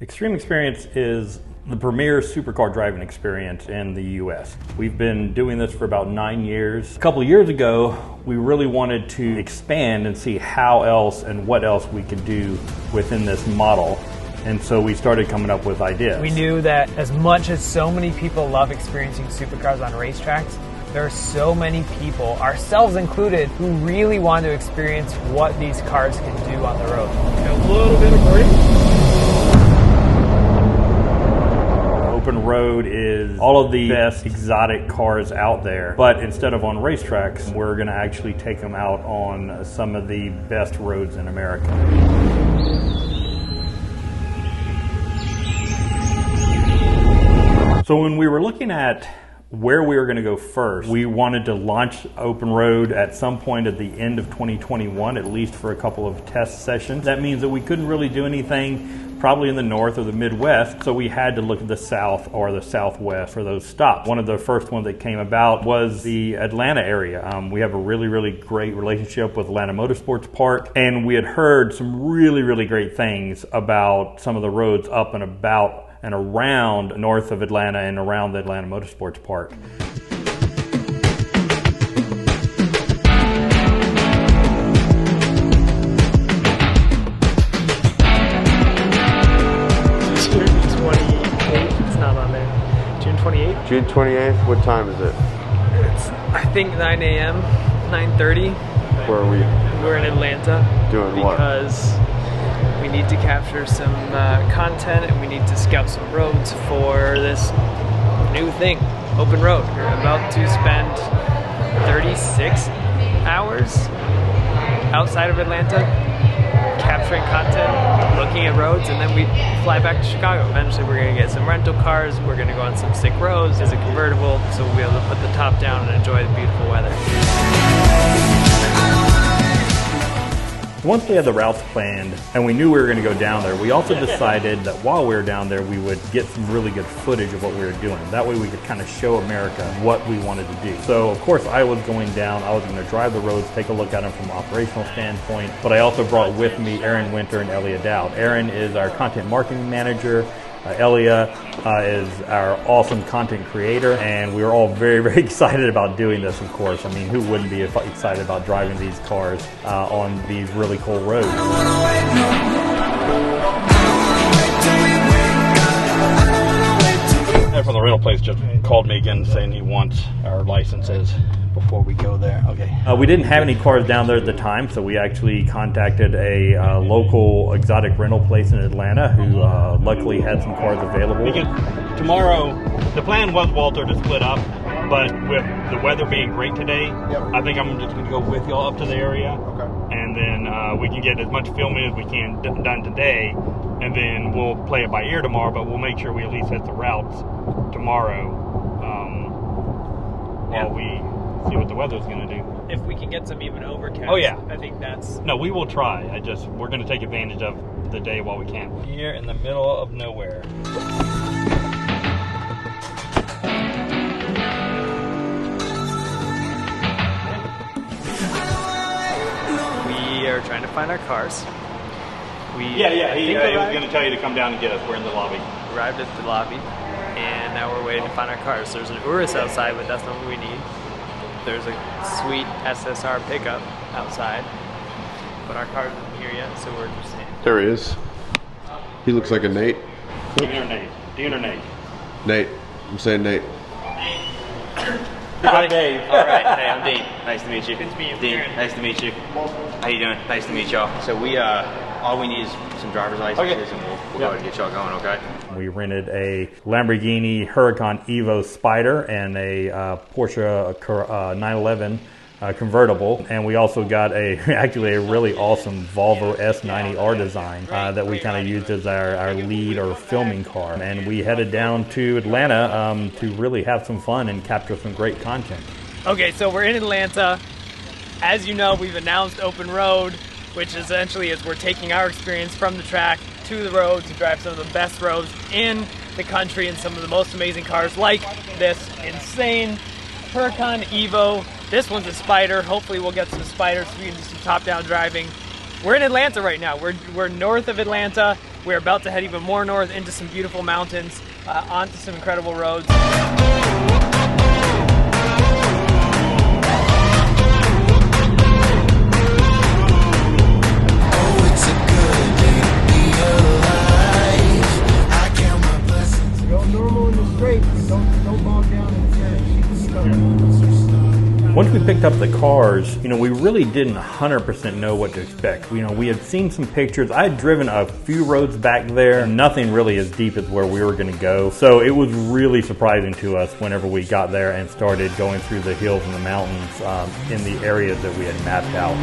Xtreme Experience is the premier supercar driving experience in the US. We've been doing this for about 9 years. A couple of years ago, we really wanted to expand and see how else and what else we could do within this model. And so we started coming up with ideas. We knew that as much as so many people love experiencing supercars on racetracks, there are so many people, ourselves included, who really want to experience what these cars can do on the road. A little bit of braking. Open road is all of the best exotic cars out there, but instead of on racetracks, we're going to actually take them out on some of the best roads in America. So when we were looking at where we were going to go first, we wanted to launch open road at some point at the end of 2021, at least for a couple of test sessions. That means that we couldn't really do anything probably in the north or the Midwest, so we had to look at the south or the southwest for those stops. One of the first ones that came about was the Atlanta area. We have a really great relationship with Atlanta Motorsports Park, and we had heard some really great things about some of the roads up and about and around north of Atlanta and around the Atlanta Motorsports Park. June 28th, what time is it? It's, I think, 9 a.m., 9:30. Where are we? We're in Atlanta. Doing what? Because we need to capture some content and we need to scout some roads for this new thing, open road. We're about to spend 36 hours outside of Atlanta capturing content, looking at roads, and then we fly back to Chicago. Eventually we're going to get some rental cars, we're going to go on some sick roads. It's a convertible, so we'll be able to put the top down and enjoy the beautiful weather. Once we had the routes planned and we knew we were going to go down there, we also decided that while we were down there, we would get some really good footage of what we were doing. That way we could kind of show America what we wanted to do. So of course I was going down, I was going to drive the roads, take a look at them from an operational standpoint, but I also brought with me Aaron Winter and Elia Dowd. Aaron is our content marketing manager. Elia is our awesome content creator, and we were all very excited about doing this, of course. I mean, who wouldn't be excited about driving these cars on these really cool roads? And from the rental place just called me again saying he wants our licenses before we go there. Okay. We didn't have any cars down there at the time, so we actually contacted a local exotic rental place in Atlanta who luckily had some cars available. Because tomorrow, the plan was, Walter, to split up, but with the weather being great today, I think I'm just going to go with y'all up to the area. Okay. And then we can get as much filming as we can done today, and then we'll play it by ear tomorrow, but we'll make sure we at least hit the routes tomorrow while we see what the weather's going to do. If we can get some even overcast, oh yeah, I think that's... No, we will try. We're going to take advantage of the day while we can. Here in the middle of nowhere. We are trying to find our cars. He was going to tell you to come down and get us. We're in the lobby. Arrived at the lobby, and now we're waiting to find our cars. There's an Urus outside, but that's not what we need. There's a sweet SSR pickup outside, but our car isn't here yet, so we're just saying. There he is. He looks like a Nate. Dean or Nate? Nate. I'm saying Nate. Hi, Dave. All right. Hey, I'm Dean. Nice to meet you. Good to meet you. Dean, nice to meet you. How you doing? Nice to meet y'all. So we, all we need is some driver's licenses, and we'll go ahead and get y'all going, okay? We rented a Lamborghini Huracan Evo Spyder and a Porsche 911 convertible, and we also got actually a really awesome Volvo S90R design that we kind of used as our lead or filming car. And we headed down to Atlanta to really have some fun and capture some great content. Okay, so we're in Atlanta. As you know, we've announced open road, which essentially is we're taking our experience from the track to the road to drive some of the best roads in the country and some of the most amazing cars like this insane Huracan Evo. This one's a Spyder. Hopefully we'll get some Spyders so we can do some top-down driving. We're in Atlanta right now. We're north of Atlanta. We're about to head even more north into some beautiful mountains, onto some incredible roads. Go normal in the straight. Don't bog down in the turn. Once we picked up the cars, you know, we really didn't 100% know what to expect. You know, we had seen some pictures. I had driven a few roads back there, nothing really as deep as where we were going to go. So it was really surprising to us whenever we got there and started going through the hills and the mountains in the areas that we had mapped out.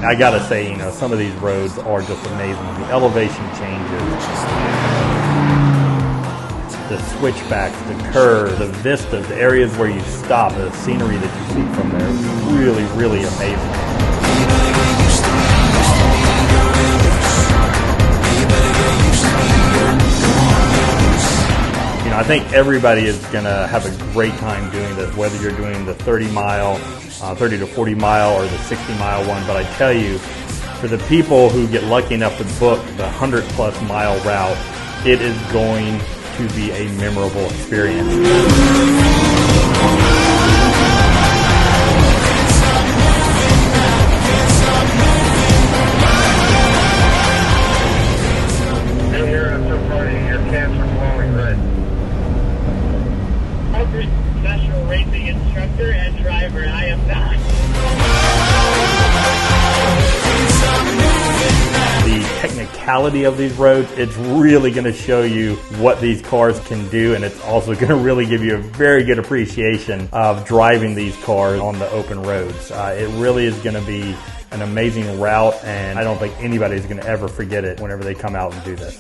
I gotta say, you know, some of these roads are just amazing. The elevation changes, the switchbacks, the curves, the vistas, the areas where you stop, the scenery that you see from there is really, really amazing. You know, I think everybody is gonna have a great time doing this, whether you're doing the 30 to 40 mile or the 60 mile one, but I tell you, for the people who get lucky enough to book the 100+ mile route, it is going to be a memorable experience. Professional racing instructor and driver, I am not. The technicality of these roads, it's really going to show you what these cars can do, and it's also going to really give you a very good appreciation of driving these cars on the open roads. It really is going to be an amazing route, and I don't think anybody's going to ever forget it whenever they come out and do this.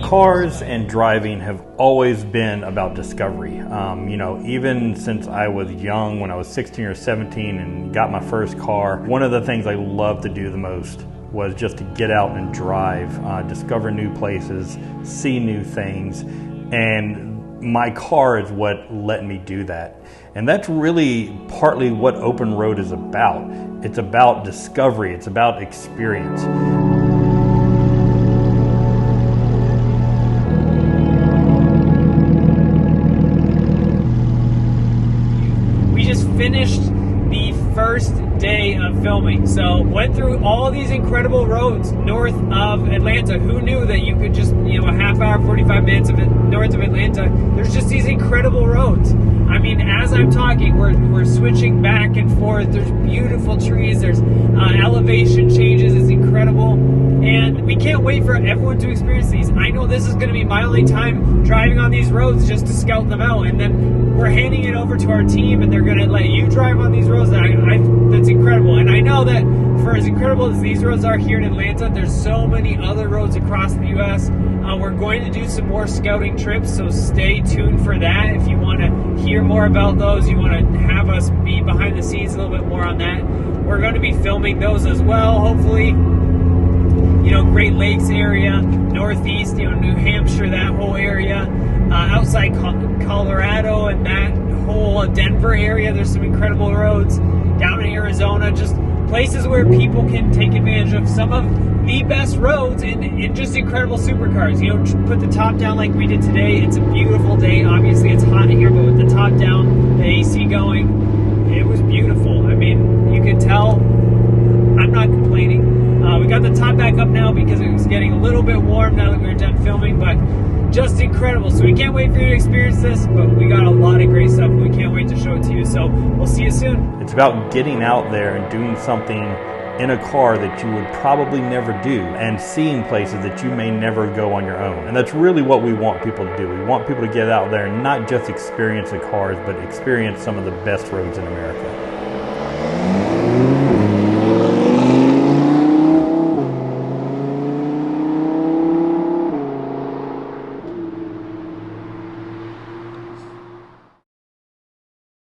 Cars and driving have always been about discovery. You know, even since I was young, when I was 16 or 17 and got my first car, one of the things I loved to do the most was just to get out and drive, discover new places, see new things, and my car is what let me do that. And that's really partly what open road is about. It's about discovery, it's about experience. Finished the first day of filming. So went through all these incredible roads north of Atlanta. Who knew that you could just, you know, a half hour, 45 minutes of it north of Atlanta, there's just these incredible roads. I mean, as I'm talking, we're switching back and forth. There's beautiful trees, there's elevation changes, it's incredible. And we can't wait for everyone to experience these. I know this is going to be my only time driving on these roads just to scout them out. And then we're handing it over to our team, and they're going to let you drive on these roads. That's incredible. And I know that for as incredible as these roads are here in Atlanta, there's so many other roads across the U.S. We're going to do some more scouting trips, so stay tuned for that. If you want to hear more about those, you want to have us be behind the scenes a little bit more on that, we're going to be filming those as well, hopefully. You know, Great Lakes area, Northeast, you know, New Hampshire, that whole area, outside Colorado and that whole Denver area, there's some incredible roads. Down in Arizona, just places where people can take advantage of some of the best roads in just incredible supercars. You know, put the top down like we did today. It's a beautiful day. Obviously, it's hot here, but with the top down, the AC going, it was beautiful. I mean, you can tell I'm not complaining. We got the top back up now because it was getting a little bit warm now that we were done filming, but just incredible. So we can't wait for you to experience this, but we got a lot of great stuff. We can't wait to show it to you. So we'll see you soon. It's about getting out there and doing something in a car that you would probably never do and seeing places that you may never go on your own. And that's really what we want people to do. We want people to get out there and not just experience the cars, but experience some of the best roads in America.